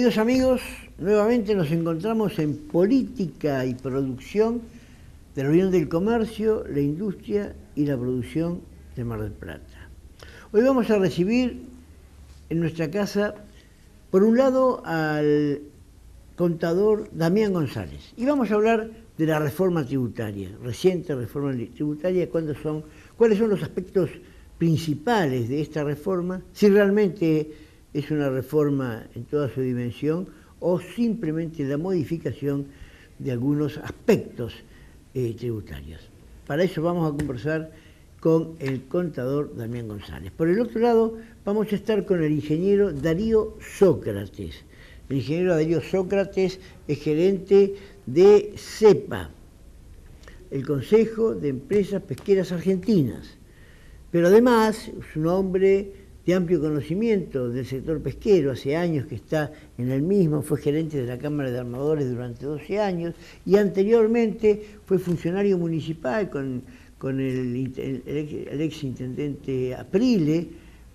Queridos amigos, nuevamente nos encontramos en Política y Producción de la Unión del Comercio, la Industria y la Producción de Mar del Plata. Hoy vamos a recibir en nuestra casa, por un lado, al contador Damián González. Y vamos a hablar de la reforma tributaria, reciente reforma tributaria, cuáles son los aspectos principales de esta reforma, si realmente es una reforma en toda su dimensión o simplemente la modificación de algunos aspectos tributarios. Para eso vamos a conversar con el contador Damián González. Por el otro lado, vamos a estar con el ingeniero Darío Sócrates. El ingeniero Darío Sócrates es gerente de CEPA, el Consejo de Empresas Pesqueras Argentinas, pero además es un hombre de amplio conocimiento del sector pesquero, hace años que está en el mismo, fue gerente de la Cámara de Armadores durante 12 años y anteriormente fue funcionario municipal con el ex intendente Aprile,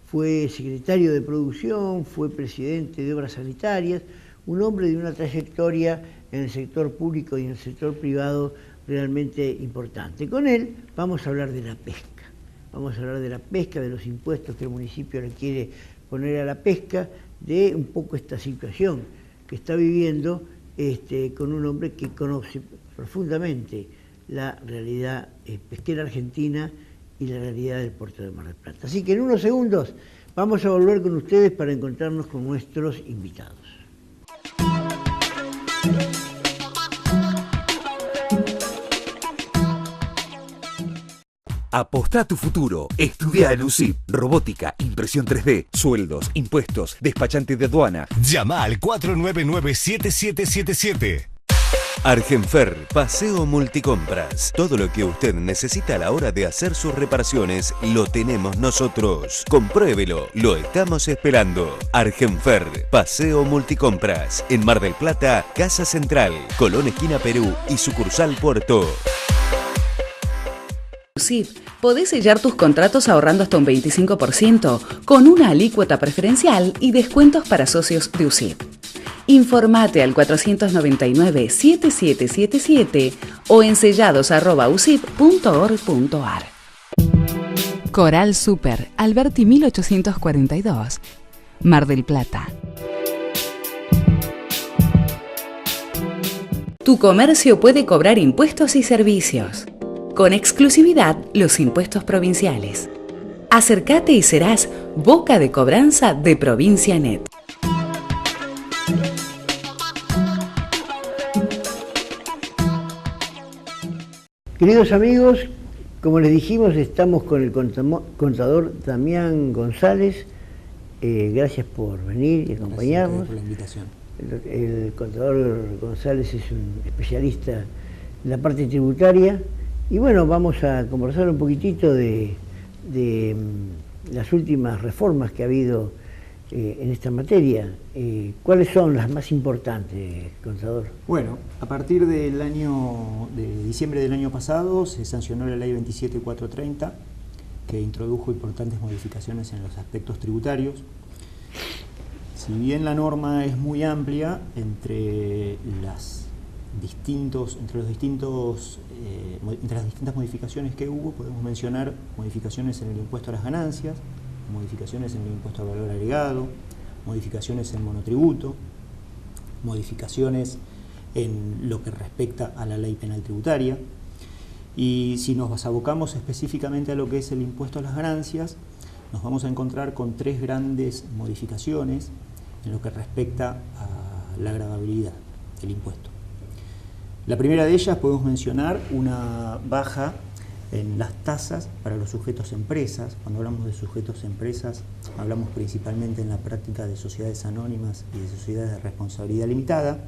fue secretario de producción, fue presidente de obras sanitarias, un hombre de una trayectoria en el sector público y en el sector privado realmente importante. Con él vamos a hablar de la pesca. Vamos a hablar de la pesca, de los impuestos que el municipio le quiere poner a la pesca, de un poco esta situación que está viviendo con un hombre que conoce profundamente la realidad pesquera argentina y la realidad del puerto de Mar del Plata. Así que en unos segundos vamos a volver con ustedes para encontrarnos con nuestros invitados. Apostá a tu futuro. Estudia en UCIP. Robótica, impresión 3D, sueldos, impuestos, despachante de aduana. Llama al 499-7777. Argenfer, Paseo Multicompras. Todo lo que usted necesita a la hora de hacer sus reparaciones, lo tenemos nosotros. Compruébelo, lo estamos esperando. Argenfer, Paseo Multicompras. En Mar del Plata, Casa Central, Colón esquina Perú y sucursal Puerto. UCIP, podés sellar tus contratos ahorrando hasta un 25% con una alícuota preferencial y descuentos para socios de UCIP. Informate al 499-7777 o en sellados@ucip.org.ar. Coral Super, Alberti 1842, Mar del Plata. Tu comercio puede cobrar impuestos y servicios. Con exclusividad, los impuestos provinciales. Acércate y serás boca de cobranza de Provincia Net. Queridos amigos, como les dijimos, estamos con el contador Damián González. Gracias por venir y acompañarnos. Gracias por la invitación. El contador González es un especialista en la parte tributaria. Y bueno, vamos a conversar un poquitito de las últimas reformas que ha habido en esta materia. ¿Cuáles son las más importantes, contador? Bueno, a partir de diciembre del año pasado se sancionó la ley 27430, que introdujo importantes modificaciones en los aspectos tributarios. Si bien la norma es muy amplia, entre las distintas modificaciones que hubo, podemos mencionar modificaciones en el impuesto a las ganancias, modificaciones en el impuesto al valor agregado, modificaciones en monotributo, modificaciones en lo que respecta a la ley penal tributaria. Y si nos abocamos específicamente a lo que es el impuesto a las ganancias, nos vamos a encontrar con tres grandes modificaciones en lo que respecta a la gravabilidad del impuesto. La primera de ellas podemos mencionar una baja en las tasas para los sujetos empresas. Cuando hablamos de sujetos empresas, hablamos principalmente en la práctica de sociedades anónimas y de sociedades de responsabilidad limitada,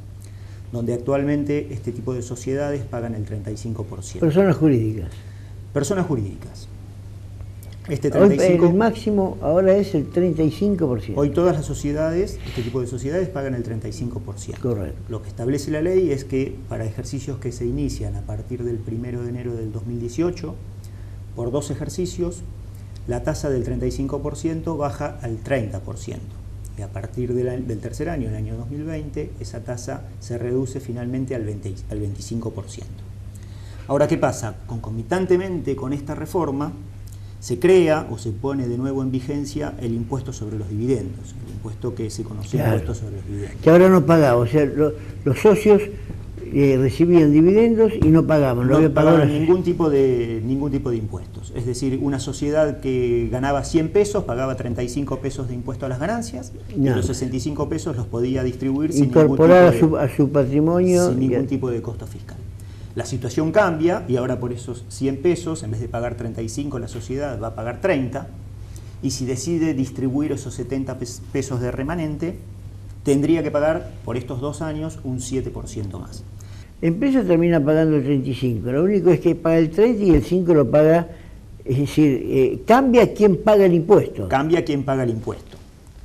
donde actualmente este tipo de sociedades pagan el 35%. Personas jurídicas. Personas jurídicas. Este 35, el máximo ahora es el 35%. Hoy todas las sociedades, este tipo de sociedades, pagan el 35%. Correcto. Lo que establece la ley es que para ejercicios que se inician a partir del 1 de enero del 2018, por 2 ejercicios, la tasa del 35% baja al 30%. Y a partir del tercer año, el año 2020, esa tasa se reduce finalmente al 25%. Ahora, ¿qué pasa? Concomitantemente con esta reforma, se crea o se pone de nuevo en vigencia el impuesto sobre los dividendos, el impuesto que se conoció, claro, impuesto sobre los dividendos. Que ahora no pagaba, o sea, los socios recibían dividendos y no pagaban. No había pagaban pagado ningún tipo de impuestos. Es decir, una sociedad que ganaba 100 pesos pagaba 35 pesos de impuesto a las ganancias, y los 65 pesos los podía distribuir sin incorporar a su patrimonio sin ningún tipo de costo fiscal. La situación cambia y ahora por esos 100 pesos, en vez de pagar 35, la sociedad va a pagar 30, y si decide distribuir esos 70 pesos de remanente, tendría que pagar por estos 2 años un 7% más. Empresa termina pagando el 35, lo único es que paga el 30 y el 5 lo paga, es decir, cambia quién paga el impuesto. Cambia quién paga el impuesto.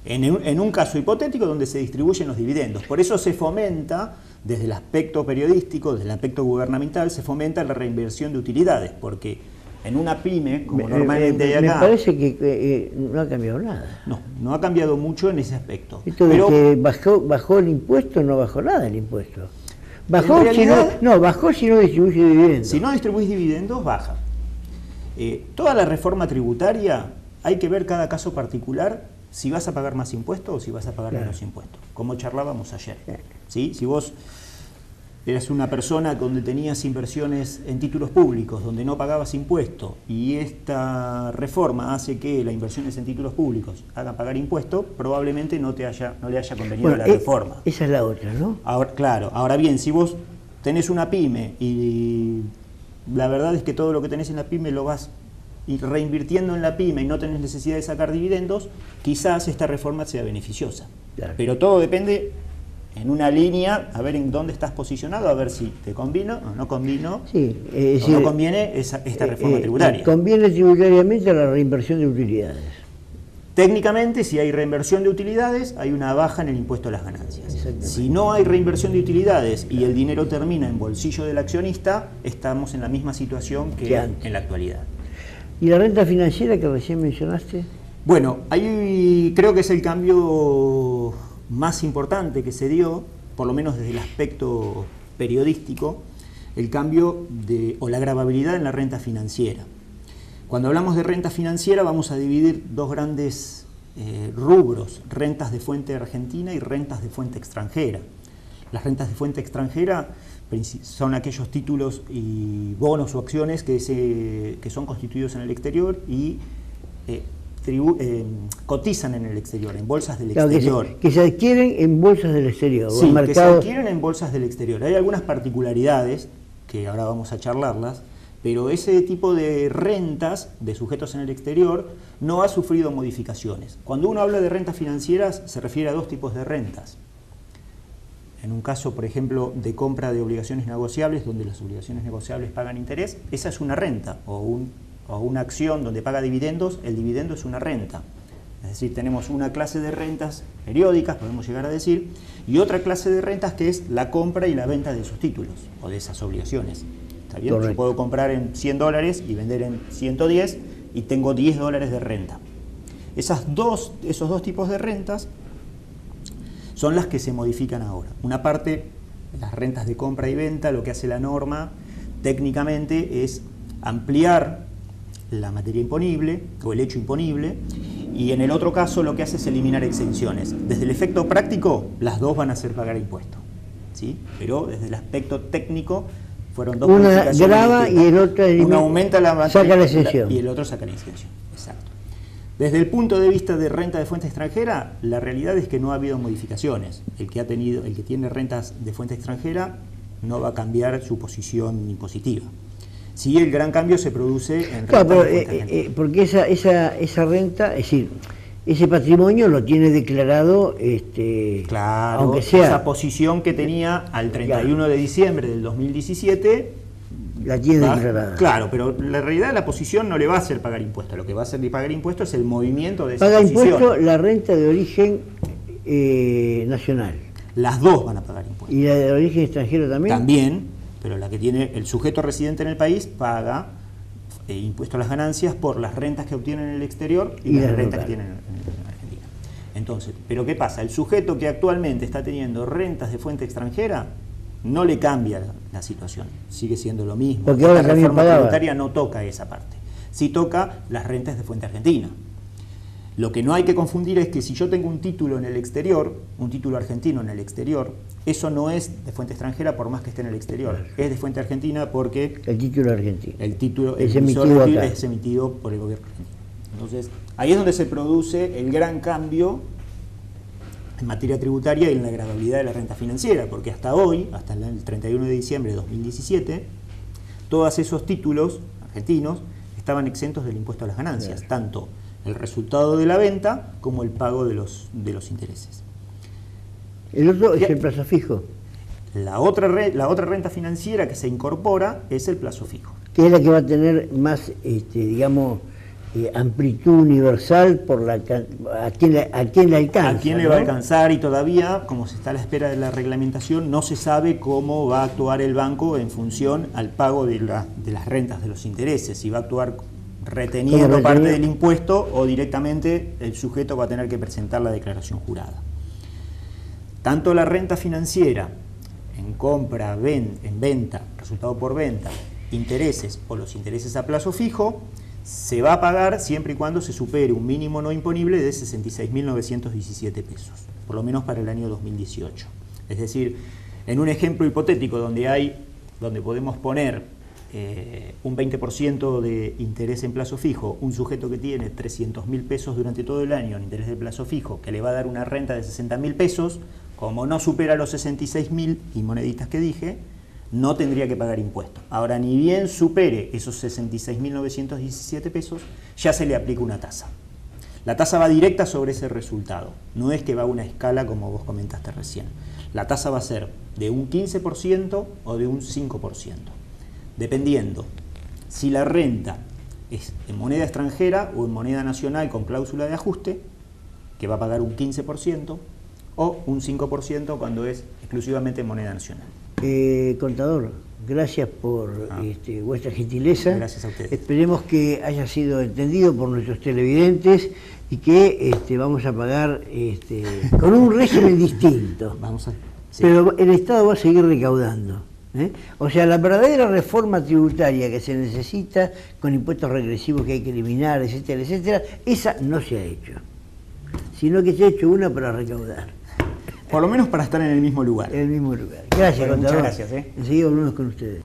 En un caso hipotético donde se distribuyen los dividendos. Por eso se fomenta, desde el aspecto periodístico, desde el aspecto gubernamental, se fomenta la reinversión de utilidades, porque en una pyme, como normalmente hay acá... Me parece que no ha cambiado nada. No ha cambiado mucho en ese aspecto. Esto de que bajó el impuesto, no bajó nada el impuesto. Bajó, bajó si no distribuye dividendos. Si no distribuís dividendos, baja. Toda la reforma tributaria, hay que ver cada caso particular, si vas a pagar más impuestos o si vas a pagar menos impuestos, como charlábamos ayer. ¿Sí? Si vos eras una persona donde tenías inversiones en títulos públicos, donde no pagabas impuestos, y esta reforma hace que las inversiones en títulos públicos hagan pagar impuestos, probablemente no le haya convenido la reforma. Esa es la otra, ¿no? Ahora, claro, ahora bien, si vos tenés una pyme y la verdad es que todo lo que tenés en la pyme lo vas reinvirtiendo en la pyme y no tenés necesidad de sacar dividendos, quizás esta reforma sea beneficiosa. Claro. Pero todo depende en una línea, a ver en dónde estás posicionado, a ver si te convino o no convino, o no conviene esta reforma tributaria. Conviene tributariamente la reinversión de utilidades. Técnicamente, si hay reinversión de utilidades, hay una baja en el impuesto a las ganancias. Si no hay reinversión de utilidades y el dinero termina en bolsillo del accionista, estamos en la misma situación que en la actualidad. ¿Y la renta financiera que recién mencionaste? Bueno, ahí creo que es el cambio más importante que se dio, por lo menos desde el aspecto periodístico, el cambio o la gravabilidad en la renta financiera. Cuando hablamos de renta financiera vamos a dividir dos grandes rubros, rentas de fuente argentina y rentas de fuente extranjera. Las rentas de fuente extranjera son aquellos títulos y bonos o acciones que son constituidos en el exterior y cotizan en el exterior, en bolsas del exterior. Que se adquieren en bolsas del exterior. Sí, que se adquieren en bolsas del exterior. Hay algunas particularidades, que ahora vamos a charlarlas, pero ese tipo de rentas de sujetos en el exterior no ha sufrido modificaciones. Cuando uno habla de rentas financieras, se refiere a dos tipos de rentas. En un caso, por ejemplo, de compra de obligaciones negociables, donde las obligaciones negociables pagan interés, esa es una renta, o una acción donde paga dividendos, el dividendo es una renta. Es decir, tenemos una clase de rentas periódicas, podemos llegar a decir, y otra clase de rentas que es la compra y la venta de esos títulos, o de esas obligaciones. ¿Está bien? Yo puedo comprar en $100 y vender en 110 y tengo $10 de renta. Esos dos tipos de rentas son las que se modifican ahora. Una parte, las rentas de compra y venta, lo que hace la norma técnicamente es ampliar la materia imponible o el hecho imponible, y en el otro caso lo que hace es eliminar exenciones. Desde el efecto práctico, las dos van a hacer pagar impuesto, ¿sí? Pero desde el aspecto técnico fueron dos modificaciones. Una grava y el otro uno aumenta la materia, saca la exención. Y el otro saca la exención. Exacto. Desde el punto de vista de renta de fuente extranjera, la realidad es que no ha habido modificaciones. El que tiene rentas de fuente extranjera no va a cambiar su posición impositiva. Sí, el gran cambio se produce en renta de fuente extranjera. Porque esa renta, es decir, ese patrimonio lo tiene declarado, claro, aunque sea esa posición que tenía al 31 de diciembre del 2017, la tiene declarada. Claro, pero la realidad la posición no le va a hacer pagar impuestos. Lo que va a hacer pagar impuestos es el movimiento de esa posición. Paga impuesto la renta de origen nacional. Las dos van a pagar impuestos. ¿Y la de origen extranjero también? También, pero la que tiene el sujeto residente en el país paga impuesto a las ganancias por las rentas que obtiene en el exterior y las rentas que tiene en Argentina. Entonces, ¿pero qué pasa? El sujeto que actualmente está teniendo rentas de fuente extranjera no le cambia la situación, sigue siendo lo mismo. Porque ahora la también reforma pagaba. tributaria no toca esa parte, sí toca las rentas de fuente argentina. Lo que no hay que confundir es que si yo tengo un título en el exterior, un título argentino en el exterior, eso no es de fuente extranjera por más que esté en el exterior, es de fuente argentina porque El título argentino. el título Es emisor emitido del acá. es emitido por el gobierno argentino. Entonces, ahí es donde se produce el gran cambio en materia tributaria y en la gravabilidad de la renta financiera, porque hasta hoy, hasta el 31 de diciembre de 2017, todos esos títulos argentinos estaban exentos del impuesto a las ganancias, tanto el resultado de la venta como el pago de los intereses. El otro es Ya. el plazo fijo, La otra renta financiera que se incorpora es el plazo fijo. que es la que va a tener más, digamos, amplitud universal por a quién le alcanza. ¿A quién le va a ¿no? alcanzar? Y todavía, como se está a la espera de la reglamentación, no se sabe cómo va a actuar el banco en función al pago de las rentas, de los intereses. Si va a actuar reteniendo parte del impuesto o directamente el sujeto va a tener que presentar la declaración jurada. Tanto la renta financiera en compra, en venta, resultado por venta, intereses o los intereses a plazo fijo, se va a pagar siempre y cuando se supere un mínimo no imponible de 66.917 pesos, por lo menos para el año 2018. Es decir, en un ejemplo hipotético donde podemos poner un 20% de interés en plazo fijo, un sujeto que tiene 300.000 pesos durante todo el año en interés de plazo fijo, que le va a dar una renta de 60.000 pesos, como no supera los 66.000 y moneditas que dije, no tendría que pagar impuestos. Ahora, ni bien supere esos 66.917 pesos, ya se le aplica una tasa. La tasa va directa sobre ese resultado, no es que va a una escala como vos comentaste recién. La tasa va a ser de un 15% o de un 5%, dependiendo si la renta es en moneda extranjera o en moneda nacional con cláusula de ajuste, que va a pagar un 15%, o un 5% cuando es exclusivamente en moneda nacional. Contador, gracias por vuestra gentileza. Gracias a ustedes. Esperemos que haya sido entendido por nuestros televidentes y que vamos a pagar con un régimen distinto. Sí. Pero el Estado va a seguir recaudando. O sea, la verdadera reforma tributaria que se necesita, con impuestos regresivos que hay que eliminar, etcétera, etcétera, esa no se ha hecho, sino que se ha hecho una para recaudar. Por lo menos para estar en el mismo lugar. En el mismo lugar. Gracias, Bueno, contador. muchas gracias. Enseguida volvemos con ustedes.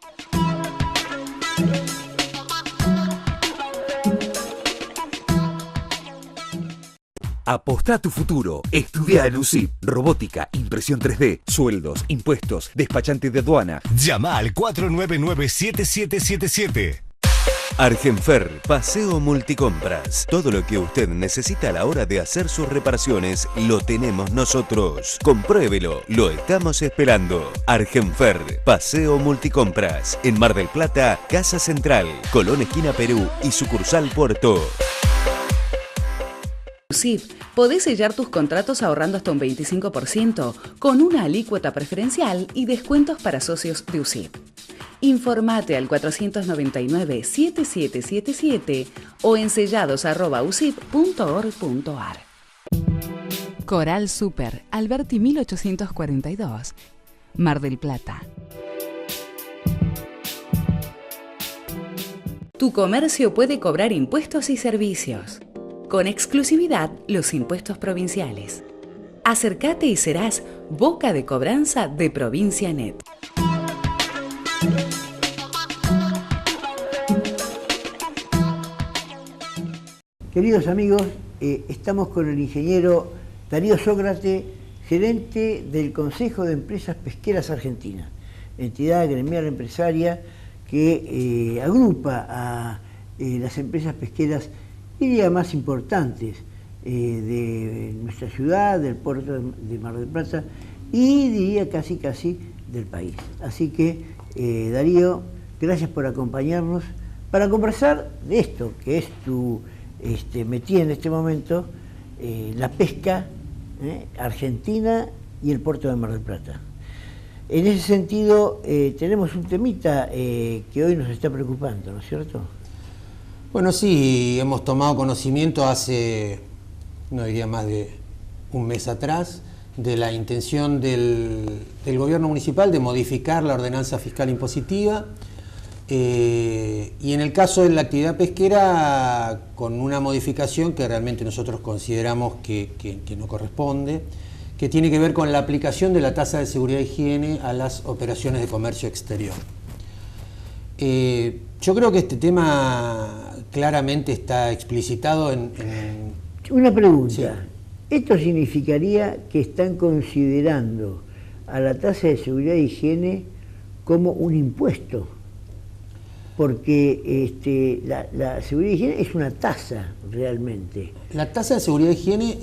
Apostá a tu futuro. Estudia en UCIP. Robótica, impresión 3D, sueldos, impuestos, despachante de aduana. Llama al 499-7777. Argenfer, Paseo Multicompras. Todo lo que usted necesita a la hora de hacer sus reparaciones lo tenemos nosotros. Compruébelo, lo estamos esperando. Argenfer, Paseo Multicompras. En Mar del Plata, Casa Central, Colón esquina Perú y sucursal Puerto. UCIP, podés sellar tus contratos ahorrando hasta un 25% con una alícuota preferencial y descuentos para socios de UCIP. Informate al 499-7777 o en sellados@ucip.org.ar. Coral Super, Alberti 1842, Mar del Plata. Tu comercio puede cobrar impuestos y servicios. Con exclusividad, los impuestos provinciales. Acércate y serás boca de cobranza de Provincia Net. Queridos amigos, estamos con el ingeniero Darío Sócrates, gerente del Consejo de Empresas Pesqueras Argentinas, entidad gremial empresaria que agrupa a las empresas pesqueras, diría, más importantes de nuestra ciudad, del puerto de Mar del Plata y diría casi del país. Así que, Darío, gracias por acompañarnos para conversar de esto, que es tu metí en este momento, la pesca argentina y el puerto de Mar del Plata. En ese sentido, tenemos un temita que hoy nos está preocupando, ¿no es cierto? Bueno, sí, hemos tomado conocimiento hace, no diría más de un mes atrás de la intención del gobierno municipal de modificar la ordenanza fiscal impositiva, y en el caso de la actividad pesquera con una modificación que realmente nosotros consideramos que no corresponde, que tiene que ver con la aplicación de la tasa de seguridad e higiene a las operaciones de comercio exterior. Yo creo que este tema claramente está explicitado en... Una pregunta. Sí. ¿Esto significaría que están considerando a la tasa de seguridad e higiene como un impuesto? Porque la seguridad e higiene es una tasa realmente. La tasa de seguridad e higiene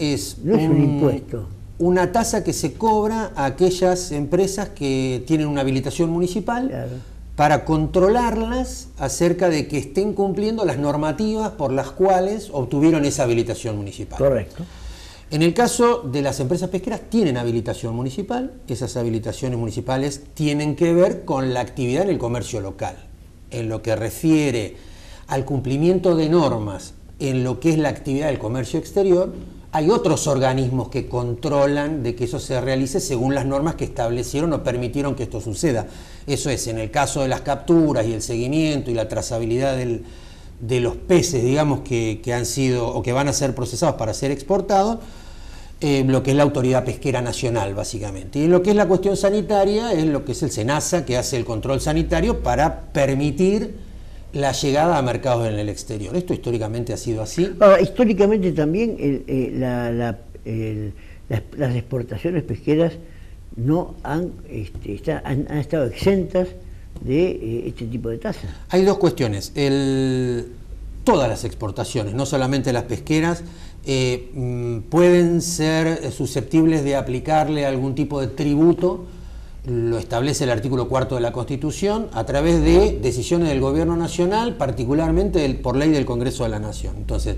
no es un impuesto. Una tasa que se cobra a aquellas empresas que tienen una habilitación municipal, claro, para controlarlas acerca de que estén cumpliendo las normativas por las cuales obtuvieron esa habilitación municipal. Correcto. En el caso de las empresas pesqueras tienen habilitación municipal, esas habilitaciones municipales tienen que ver con la actividad en el comercio local. En lo que refiere al cumplimiento de normas en lo que es la actividad del comercio exterior, hay otros organismos que controlan de que eso se realice según las normas que establecieron o permitieron que esto suceda. Eso es, en el caso de las capturas y el seguimiento y la trazabilidad de los peces, digamos, que han sido o que van a ser procesados para ser exportados, lo que es la Autoridad Pesquera Nacional, básicamente. Y en lo que es la cuestión sanitaria, es lo que es el SENASA, que hace el control sanitario para permitir la llegada a mercados en el exterior. Esto históricamente ha sido así. Ahora, históricamente también las exportaciones pesqueras no han estado exentas de este tipo de tasas. Hay dos cuestiones. Todas las exportaciones, no solamente las pesqueras, pueden ser susceptibles de aplicarle algún tipo de tributo. Lo establece el artículo 4 de la Constitución a través de decisiones del Gobierno Nacional, particularmente por ley del Congreso de la Nación. Entonces,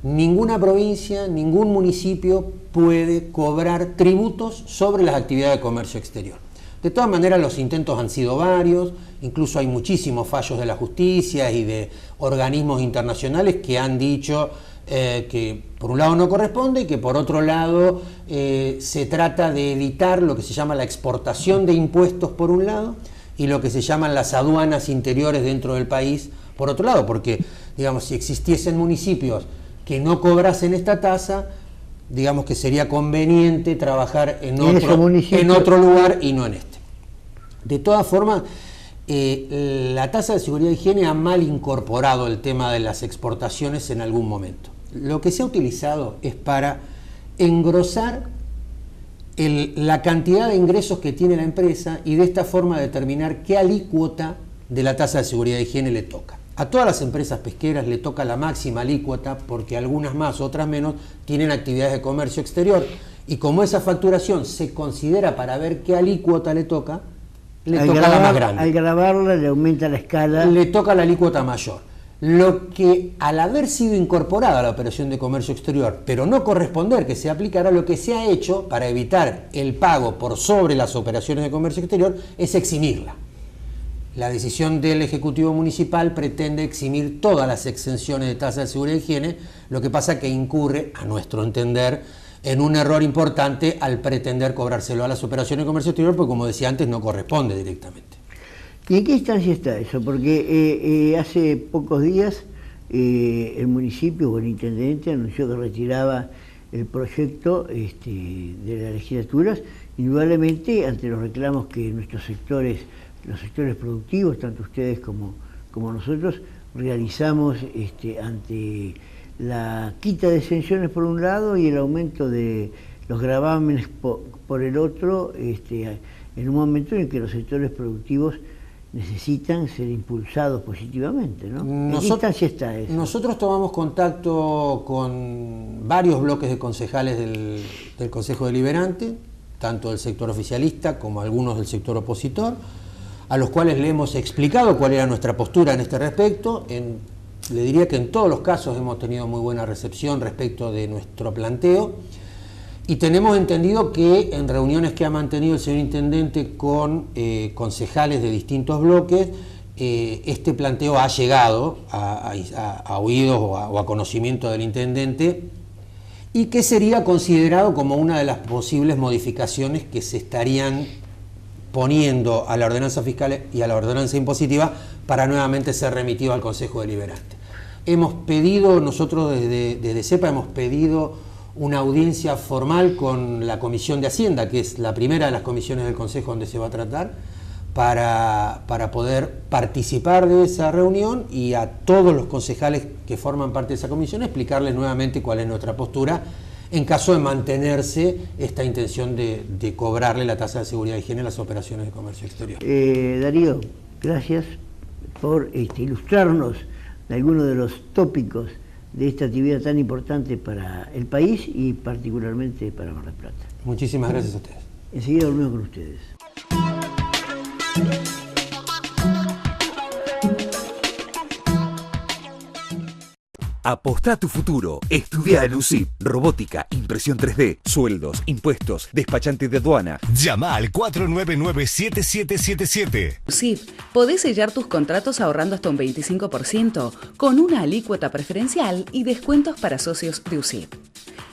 ninguna provincia, ningún municipio puede cobrar tributos sobre las actividades de comercio exterior. De todas maneras, los intentos han sido varios, incluso hay muchísimos fallos de la justicia y de organismos internacionales que han dicho que por un lado no corresponde y que por otro lado se trata de evitar lo que se llama la exportación de impuestos por un lado y lo que se llaman las aduanas interiores dentro del país por otro lado, porque digamos si existiesen municipios que no cobrasen esta tasa, digamos que sería conveniente trabajar en otro lugar y no en este. De todas formas, la tasa de seguridad e higiene ha mal incorporado el tema de las exportaciones en algún momento. Lo que se ha utilizado es para engrosar la cantidad de ingresos que tiene la empresa y de esta forma determinar qué alícuota de la tasa de seguridad e higiene le toca. A todas las empresas pesqueras le toca la máxima alícuota porque algunas más, otras menos, tienen actividades de comercio exterior y como esa facturación se considera para ver qué alícuota le toca la más grande. Al grabarla le aumenta la escala. Le toca la alícuota mayor. Lo que al haber sido incorporada a la operación de comercio exterior, pero no corresponder que se aplicara, lo que se ha hecho para evitar el pago por sobre las operaciones de comercio exterior es eximirla. La decisión del Ejecutivo Municipal pretende eximir todas las exenciones de tasa de seguridad e higiene, lo que pasa que incurre, a nuestro entender, en un error importante al pretender cobrárselo a las operaciones de comercio exterior, porque como decía antes, no corresponde directamente. ¿Y en qué instancia está eso? Porque hace pocos días el municipio o el intendente anunció que retiraba el proyecto de las legislaturas, indudablemente ante los reclamos que nuestros sectores, los sectores productivos, tanto ustedes como nosotros, realizamos ante la quita de exenciones por un lado y el aumento de los gravámenes por el otro, en un momento en que los sectores productivos necesitan ser impulsados positivamente, ¿no? ¿En qué instancia está eso? Nosotros tomamos contacto con varios bloques de concejales del Consejo Deliberante, tanto del sector oficialista como algunos del sector opositor, a los cuales le hemos explicado cuál era nuestra postura en este respecto. Le diría que en todos los casos hemos tenido muy buena recepción respecto de nuestro planteo y tenemos entendido que en reuniones que ha mantenido el señor intendente con concejales de distintos bloques, este planteo ha llegado a oídos o a conocimiento del intendente y que sería considerado como una de las posibles modificaciones que se estarían poniendo a la ordenanza fiscal y a la ordenanza impositiva para nuevamente ser remitido al Consejo Deliberante. Hemos pedido, nosotros desde CEPA hemos pedido una audiencia formal con la Comisión de Hacienda, que es la primera de las comisiones del Consejo donde se va a tratar, para poder participar de esa reunión y a todos los concejales que forman parte de esa comisión explicarles nuevamente cuál es nuestra postura en caso de mantenerse esta intención de cobrarle la tasa de seguridad y higiene a las operaciones de comercio exterior. Darío, gracias por ilustrarnos de algunos de los tópicos de esta actividad tan importante para el país y particularmente para Mar del Plata. Muchísimas gracias a ustedes. Enseguida volvemos con ustedes. Apostá a tu futuro. Estudia en USIP. Robótica, impresión 3D, sueldos, impuestos, despachante de aduana. Llama al 499-7777. USIP, podés sellar tus contratos ahorrando hasta un 25% con una alícuota preferencial y descuentos para socios de USIP.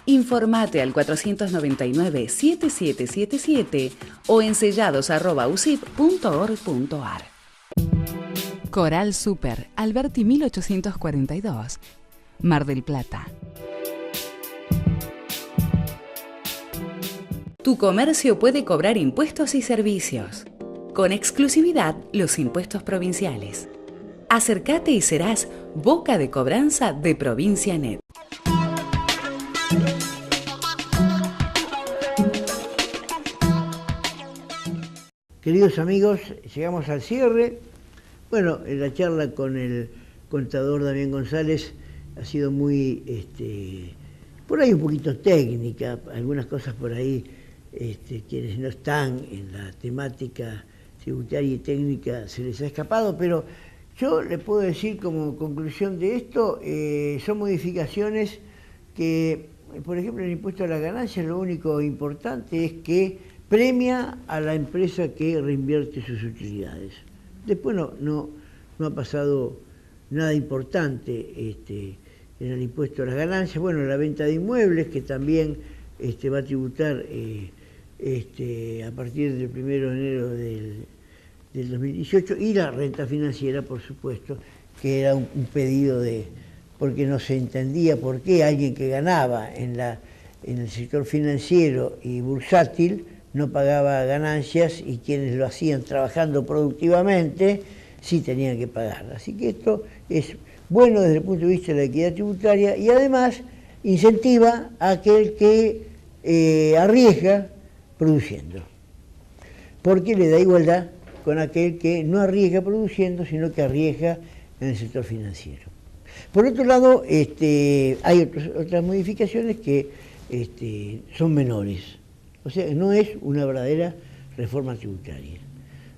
Informate al 499-7777 o en sellados@usip.org.ar. Coral Super, Alberti 1842, Mar del Plata. Tu comercio puede cobrar impuestos y servicios. Con exclusividad, los impuestos provinciales. Acércate y serás boca de cobranza de Provincia Net. Queridos amigos, llegamos al cierre. Bueno, la charla con el contador Damián González ha sido muy, por ahí un poquito técnica, algunas cosas por ahí, quienes no están en la temática tributaria y técnica se les ha escapado, pero yo le puedo decir como conclusión de esto, son modificaciones que, por ejemplo, el impuesto a las ganancias, lo único importante es que premia a la empresa que reinvierte sus utilidades. Después no ha pasado nada importante en el impuesto a las ganancias. Bueno, la venta de inmuebles, que también va a tributar a partir del 1 de enero del 2018, y la renta financiera, por supuesto, que era un pedido porque no se entendía por qué alguien que ganaba en el sector financiero y bursátil no pagaba ganancias y quienes lo hacían trabajando productivamente sí tenían que pagar. Así que esto es bueno desde el punto de vista de la equidad tributaria y además incentiva a aquel que arriesga produciendo, porque le da igualdad con aquel que no arriesga produciendo, sino que arriesga en el sector financiero. Por otro lado, hay otras modificaciones que son menores. O sea, no es una verdadera reforma tributaria.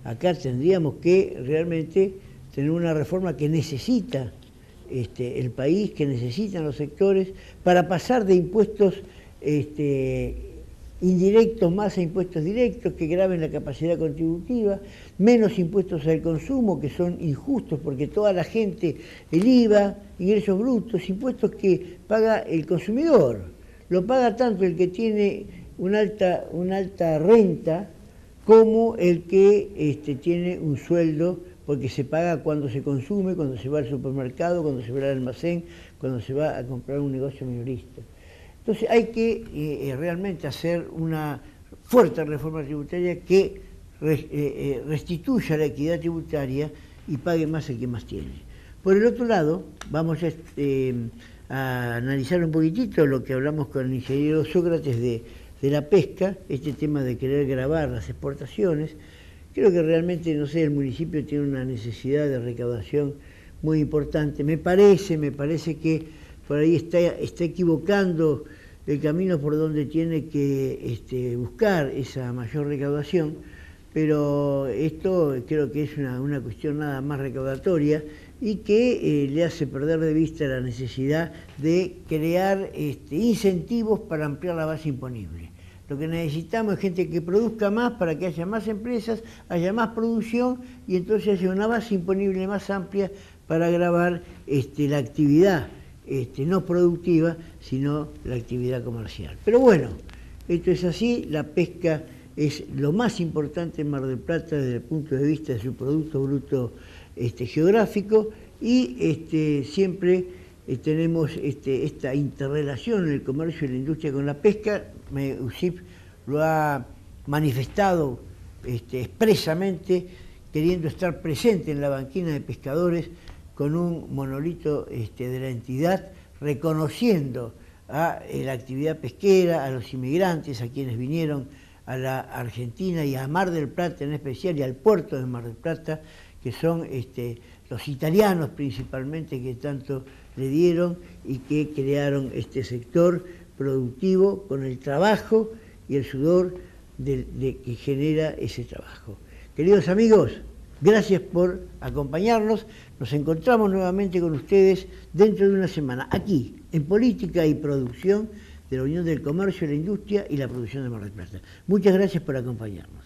Acá tendríamos que realmente tener una reforma que necesita el país, que necesitan los sectores, para pasar de impuestos indirectos más a impuestos directos que graven la capacidad contributiva, menos impuestos al consumo, que son injustos porque toda la gente, el IVA, ingresos brutos, impuestos que paga el consumidor, lo paga tanto el que tiene una alta renta como el que tiene un sueldo, porque se paga cuando se consume, cuando se va al supermercado, cuando se va al almacén, cuando se va a comprar un negocio minorista. Entonces hay que realmente hacer una fuerte reforma tributaria que restituya la equidad tributaria y pague más el que más tiene. Por el otro lado, vamos a analizar un poquitito lo que hablamos con el ingeniero Sócrates de la pesca, este tema de querer gravar las exportaciones. Creo que realmente, no sé, el municipio tiene una necesidad de recaudación muy importante. Me parece que por ahí está equivocando el camino por donde tiene que buscar esa mayor recaudación, pero esto creo que es una cuestión nada más recaudatoria y que le hace perder de vista la necesidad de crear incentivos para ampliar la base imponible. Lo que necesitamos es gente que produzca más para que haya más empresas, haya más producción y entonces haya una base imponible más amplia para gravar la actividad no productiva, sino la actividad comercial. Pero bueno, esto es así, la pesca es lo más importante en Mar del Plata desde el punto de vista de su Producto Bruto geográfico, y siempre tenemos esta interrelación en el comercio y la industria con la pesca. USIP lo ha manifestado expresamente, queriendo estar presente en la banquina de pescadores con un monolito de la entidad, reconociendo a la actividad pesquera, a los inmigrantes, a quienes vinieron a la Argentina y a Mar del Plata en especial, y al puerto de Mar del Plata, que son los italianos principalmente, que tanto le dieron y que crearon este sector productivo con el trabajo y el sudor que genera ese trabajo. Queridos amigos, gracias por acompañarnos. Nos encontramos nuevamente con ustedes dentro de una semana, aquí, en Política y Producción de la Unión del Comercio, la Industria y la Producción de Mar del Plata. Muchas gracias por acompañarnos.